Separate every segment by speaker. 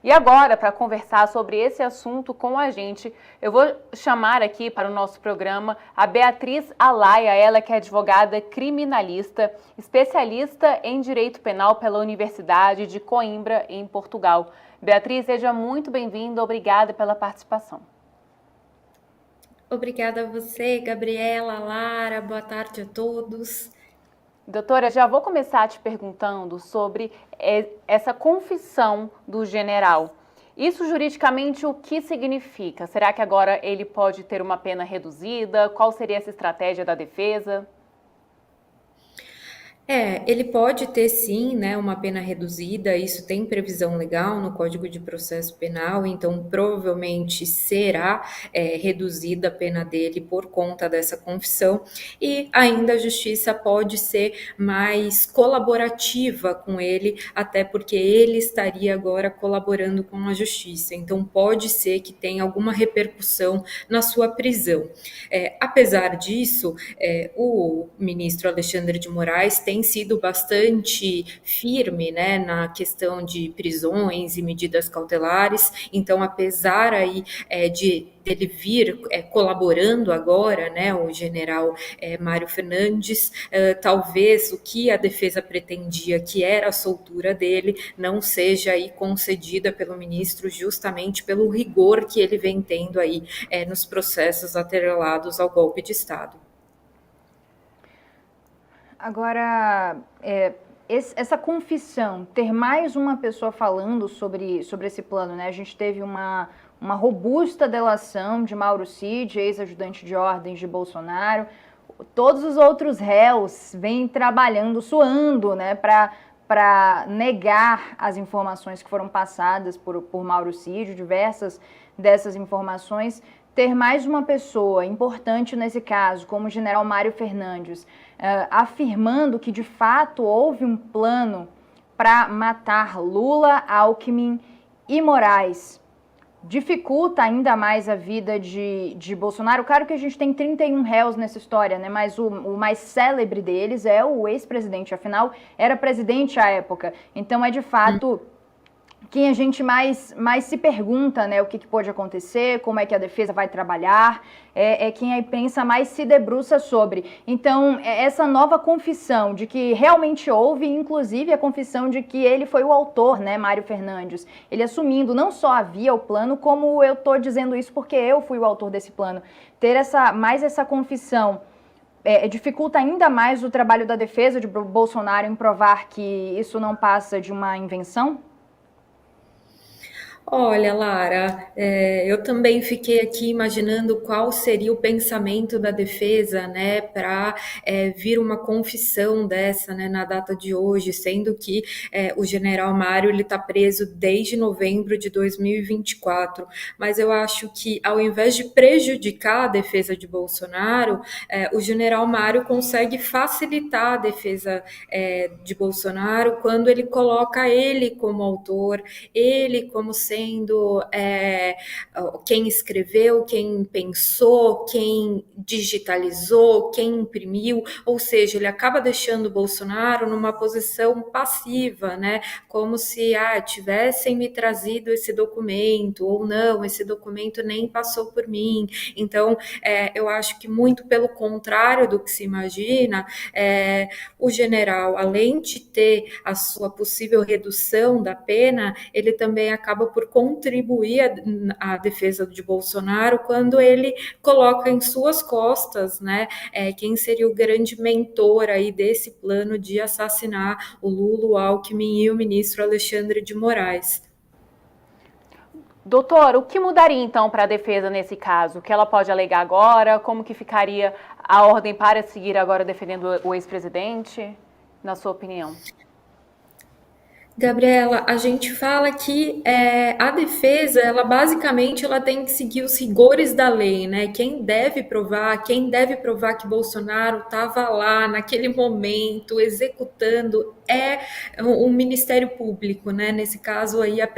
Speaker 1: E agora, para conversar sobre esse assunto com a gente, eu vou chamar aqui para o nosso programa a Beatriz Alaia, ela que é advogada criminalista, especialista em direito penal pela Universidade de Coimbra, em Portugal. Beatriz, seja muito bem-vinda, obrigada pela participação.
Speaker 2: Obrigada a você, Gabriela, Lara, boa tarde a todos.
Speaker 1: Doutora, já vou começar te perguntando sobre essa confissão do general. Isso juridicamente o que significa? Será que agora ele pode ter uma pena reduzida? Qual seria essa estratégia da defesa?
Speaker 2: Ele pode ter sim, né, uma pena reduzida, isso tem previsão legal no Código de Processo Penal, então provavelmente será reduzida a pena dele por conta dessa confissão, e ainda a justiça pode ser mais colaborativa com ele, até porque ele estaria agora colaborando com a justiça, então pode ser que tenha alguma repercussão na sua prisão. Apesar disso, o ministro Alexandre de Moraes tem sido bastante firme, né, na questão de prisões e medidas cautelares. Então, apesar aí de ele vir colaborando agora, né, o general Mário Fernandes, talvez o que a defesa pretendia, que era a soltura dele, não seja aí concedida pelo ministro, justamente pelo rigor que ele vem tendo aí nos processos atrelados ao golpe de Estado.
Speaker 3: Agora, essa confissão, ter mais uma pessoa falando sobre esse plano, né? A gente teve uma robusta delação de Mauro Cid, ex-ajudante de ordens de Bolsonaro. Todos os outros réus vêm trabalhando, suando, né, para negar as informações que foram passadas por Mauro Cid, diversas dessas informações. Ter mais uma pessoa importante nesse caso, como o general Mário Fernandes, afirmando que de fato houve um plano para matar Lula, Alckmin e Moraes, dificulta ainda mais a vida de Bolsonaro. Claro que a gente tem 31 réus nessa história, né? Mas o mais célebre deles é o ex-presidente, afinal, era presidente à época. Então é de fato quem a gente mais se pergunta, né, o que pode acontecer, como é que a defesa vai trabalhar, quem a imprensa mais se debruça sobre. Então, essa nova confissão de que realmente houve, inclusive a confissão de que ele foi o autor, né, Mário Fernandes, ele assumindo não só havia o plano, como eu estou dizendo isso porque eu fui o autor desse plano. Ter essa confissão dificulta ainda mais o trabalho da defesa de Bolsonaro em provar que isso não passa de uma invenção?
Speaker 2: Olha, Lara, eu também fiquei aqui imaginando qual seria o pensamento da defesa, né, para vir uma confissão dessa, né, na data de hoje, sendo que o general Mário ele está preso desde novembro de 2024. Mas eu acho que, ao invés de prejudicar a defesa de Bolsonaro, o general Mário consegue facilitar a defesa de Bolsonaro quando ele coloca ele como autor, ele como sendo quem escreveu, quem pensou, quem digitalizou, quem imprimiu, ou seja, ele acaba deixando o Bolsonaro numa posição passiva, né? Como se tivessem me trazido esse documento, ou não, esse documento nem passou por mim. Então, eu acho que muito pelo contrário do que se imagina, o general, além de ter a sua possível redução da pena, ele também acaba por contribuir à defesa de Bolsonaro quando ele coloca em suas costas, né, quem seria o grande mentor aí desse plano de assassinar o Lula, o Alckmin e o ministro Alexandre de Moraes.
Speaker 1: Doutor, o que mudaria então para a defesa nesse caso? O que ela pode alegar agora? Como que ficaria a ordem para seguir agora defendendo o ex-presidente, na sua opinião?
Speaker 2: Gabriela, a gente fala que a defesa, ela basicamente ela tem que seguir os rigores da lei, né? Quem deve provar que Bolsonaro estava lá naquele momento executando o Ministério Público, né? Nesse caso aí a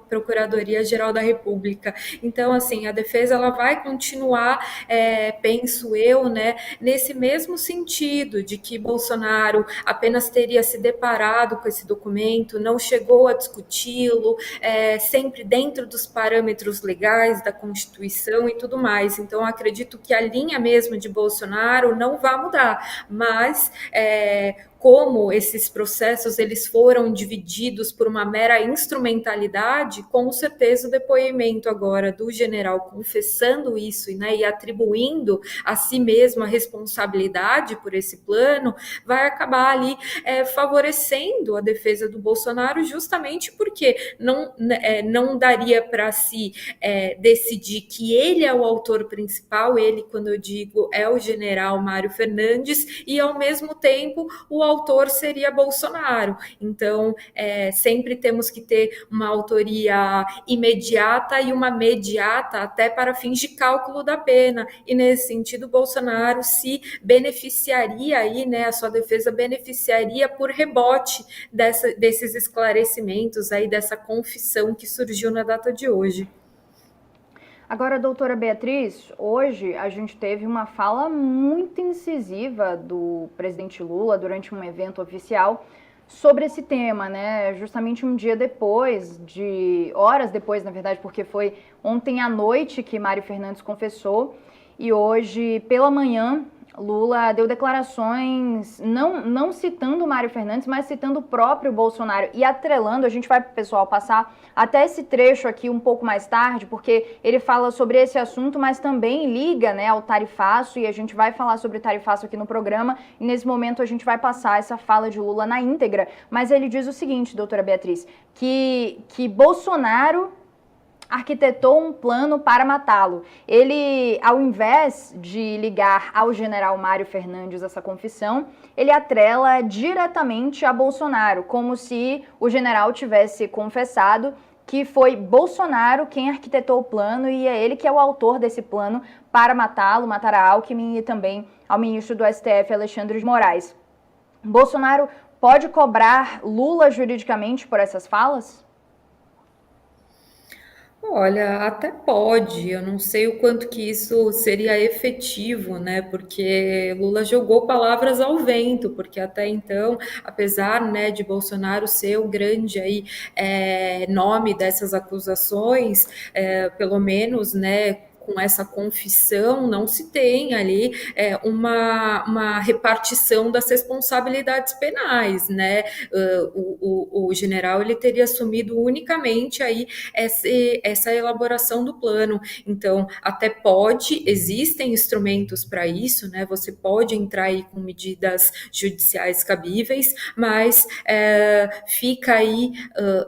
Speaker 2: Procuradoria-Geral da República. Então, assim, a defesa ela vai continuar, penso eu, né? Nesse mesmo sentido de que Bolsonaro apenas teria se deparado com esse documento documento, não chegou a discuti-lo, sempre dentro dos parâmetros legais da Constituição e tudo mais. Então, acredito que a linha mesmo de Bolsonaro não vai mudar, mas como esses processos eles foram divididos por uma mera instrumentalidade, com certeza o depoimento agora do general confessando isso, né, e atribuindo a si mesmo a responsabilidade por esse plano, vai acabar ali favorecendo a defesa do Bolsonaro, justamente porque não daria para si decidir que ele é o autor principal, ele, quando eu digo, é o general Mário Fernandes, e ao mesmo tempo o autor seria Bolsonaro. Então, sempre temos que ter uma autoria imediata e uma mediata até para fins de cálculo da pena. E nesse sentido, Bolsonaro se beneficiaria aí, né, a sua defesa beneficiaria por rebote desses esclarecimentos aí, dessa confissão que surgiu na data de hoje.
Speaker 3: Agora, doutora Beatriz, hoje a gente teve uma fala muito incisiva do presidente Lula durante um evento oficial sobre esse tema, né? Justamente um dia depois, horas depois, na verdade, porque foi ontem à noite que Mário Fernandes confessou, e hoje pela manhã Lula deu declarações, não citando o Mário Fernandes, mas citando o próprio Bolsonaro e atrelando. A gente vai, pessoal, passar até esse trecho aqui um pouco mais tarde, porque ele fala sobre esse assunto, mas também liga, né, ao tarifaço, e a gente vai falar sobre tarifaço aqui no programa, e nesse momento a gente vai passar essa fala de Lula na íntegra. Mas ele diz o seguinte, doutora Beatriz, que Bolsonaro arquitetou um plano para matá-lo. Ele, ao invés de ligar ao general Mário Fernandes essa confissão, ele atrela diretamente a Bolsonaro, como se o general tivesse confessado que foi Bolsonaro quem arquitetou o plano e é ele que é o autor desse plano para matá-lo, matar a Alckmin e também ao ministro do STF, Alexandre de Moraes. Bolsonaro pode cobrar Lula juridicamente por essas falas?
Speaker 2: Olha, até pode, eu não sei o quanto que isso seria efetivo, né? Porque Lula jogou palavras ao vento, porque até então, apesar, né, de Bolsonaro ser o grande aí nome dessas acusações, pelo menos, né, com essa confissão, não se tem ali uma repartição das responsabilidades penais, né? O general ele teria assumido unicamente aí essa elaboração do plano. Então, até pode, existem instrumentos para isso, né? Você pode entrar aí com medidas judiciais cabíveis, mas fica aí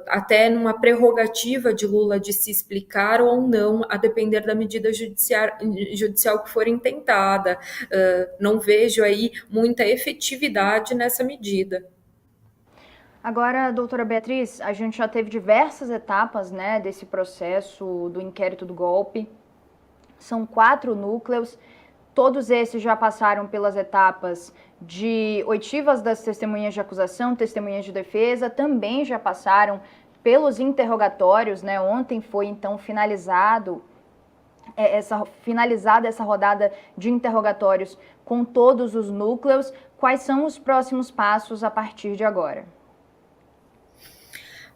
Speaker 2: até numa prerrogativa de Lula de se explicar ou não, a depender da medida judicial que for intentada. Não vejo aí muita efetividade nessa medida.
Speaker 3: Agora, doutora Beatriz, a gente já teve diversas etapas, né, desse processo do inquérito do golpe. São 4 núcleos, todos esses já passaram pelas etapas de oitivas das testemunhas de acusação, testemunhas de defesa, também já passaram pelos interrogatórios, né? Ontem foi então finalizada essa rodada de interrogatórios com todos os núcleos. Quais são os próximos passos a partir de agora?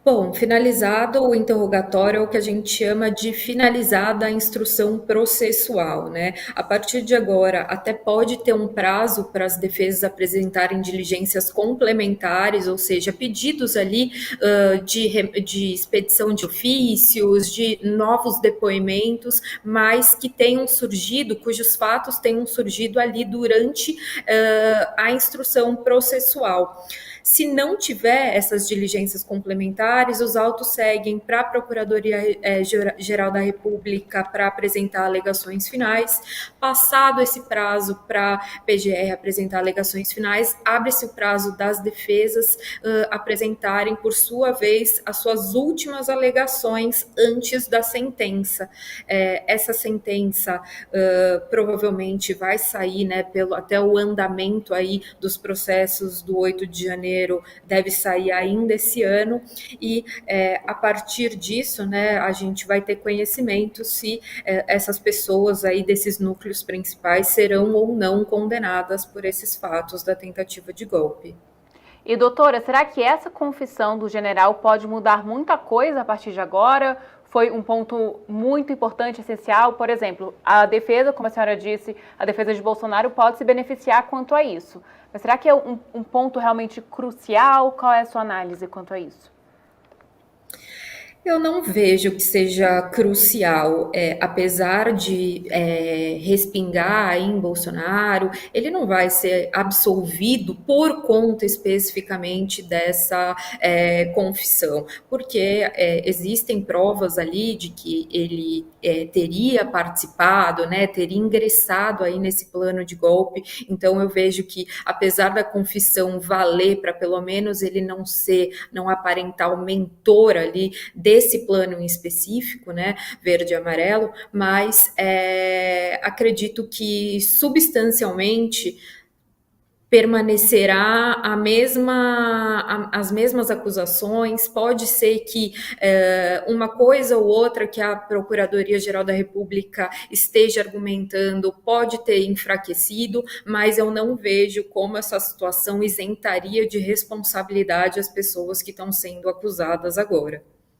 Speaker 2: Bom, finalizado o interrogatório é o que a gente chama de finalizada a instrução processual, né? A partir de agora, até pode ter um prazo para as defesas apresentarem diligências complementares, ou seja, pedidos ali de expedição de ofícios, de novos depoimentos, mas que tenham surgido, cujos fatos tenham surgido ali durante a instrução processual. Se não tiver essas diligências complementares, os autos seguem para a Procuradoria-Geral da República para apresentar alegações finais. Passado esse prazo para a PGR apresentar alegações finais, abre-se o prazo das defesas apresentarem, por sua vez, as suas últimas alegações antes da sentença. Essa sentença provavelmente vai sair, né, até o andamento aí dos processos do 8 de janeiro, deve sair ainda esse ano, e a partir disso, né, a gente vai ter conhecimento se essas pessoas aí desses núcleos principais serão ou não condenadas por esses fatos da tentativa de golpe.
Speaker 1: E doutora, será que essa confissão do general pode mudar muita coisa a partir de agora? Foi um ponto muito importante, essencial. Por exemplo, a defesa, como a senhora disse, a defesa de Bolsonaro pode se beneficiar quanto a isso. Mas será que é um ponto realmente crucial? Qual é a sua análise quanto a isso?
Speaker 2: Eu não vejo que seja crucial, apesar de respingar aí em Bolsonaro, ele não vai ser absolvido por conta especificamente dessa confissão, porque existem provas ali de que ele teria participado, né, teria ingressado aí nesse plano de golpe. Então eu vejo que, apesar da confissão valer para pelo menos ele não aparentar o mentor ali desse plano em específico, né, verde e amarelo, mas acredito que substancialmente permanecerá as mesmas acusações. Pode ser que uma coisa ou outra que a Procuradoria-Geral da República esteja argumentando pode ter enfraquecido, mas eu não vejo como essa situação isentaria de responsabilidade as pessoas que estão sendo acusadas agora.